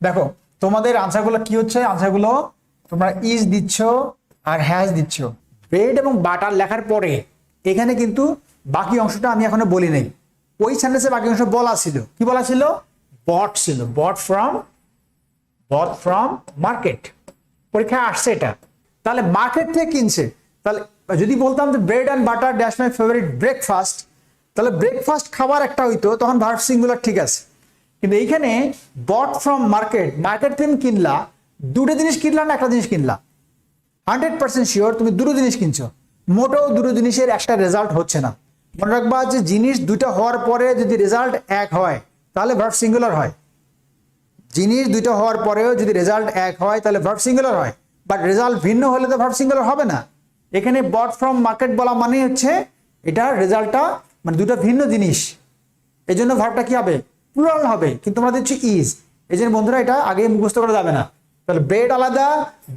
দেখো তোমাদের আনসারগুলো কি হচ্ছে, আনসারগুলো তোমরা ইজ দিচ্ছ আর হ্যাজ দিচ্ছ। ব্রেড এবং বাটার লেখার পরে এখানে কিন্তু বাকি অংশটা আমি এখনো বলি নাই। ওই সেন্টেন্সে বাকি অংশ বলা ছিল, কি বলা ছিল? বট ছিল, বট ফ্রম মার্কেট। পরীক্ষায় আসছে এটা। তাহলে মার্কেট থেকে কিনছে। তাহলে যদি বলতাম যে bread and butter dash my favourite breakfast, তাহলে ব্রেকফাস্ট খাবার একটা হইতো, তখন ভার্ব সিঙ্গুলার ঠিক আছে। কিন্তু এইখানে বট ফ্রম মার্কেট, মার্কেট থেকে কিনলা, দুটো জিনিস কিনলা না একটা জিনিস কিনলা? 100% শিওর তুমি দুটো জিনিস কিনছো। মোটেও দুটো জিনিসের একটা রেজাল্ট হচ্ছে না। মনে রাখবা যে জিনিস দুটো হওয়ার পরে যদি রেজাল্ট এক হয় তাহলে ভার্ব সিঙ্গুলার হয়। জিনিস দুটো হওয়ার পরেও যদি রেজাল্ট এক হয় তাহলে ভার্ব সিঙ্গুলার হয়, বাট রেজাল্ট ভিন্ন হলে তো ভার্ব সিঙ্গুলার হবে না। এখানে বট ফ্রম মার্কেট বলা মানে হচ্ছে এটা রেজাল্টটা মানে দুটো ভিন্ন জিনিস, এই জন্য ভার্বটা কি হবে? প্লুরাল হবে। কিন্তু আমরা দিচ্ছি ইজ, এই জন্য বন্ধুরা এটা আগে মুখস্থ করা যাবে না। তাহলে ব্রেড আলাদা,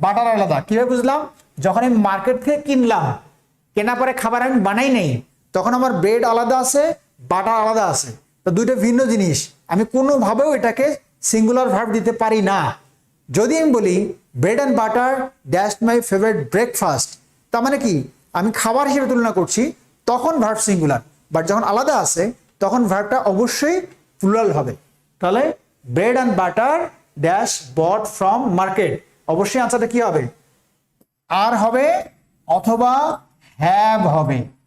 বাটার আলাদা। কিভাবে বুঝলাম? যখন আমি মার্কেট থেকে কিনলাম, কেনা পরে খাবার আমি বানাই নেই, তখন আমার ব্রেড আলাদা আছে, বাটার আলাদা আছে। তো দুইটা ভিন্ন জিনিস, আমি কোনোভাবেও এটাকে সিঙ্গুলার ভার্ব দিতে পারি না। যদি আমি বলি bread and butter dash my favourite breakfast, তার মানে কি আমি খাবার হিসেবে তুলনা করছি, তখন ভার্ব সিঙ্গুলার। বাট যখন আলাদা আছে তখন ভার্বটা অবশ্যই প্লুরাল হবে। তাহলে bread and butter dash bought from market, অবশ্যই আনসারটা কি হবে? আর হবে অথবা হ্যাভ হবে।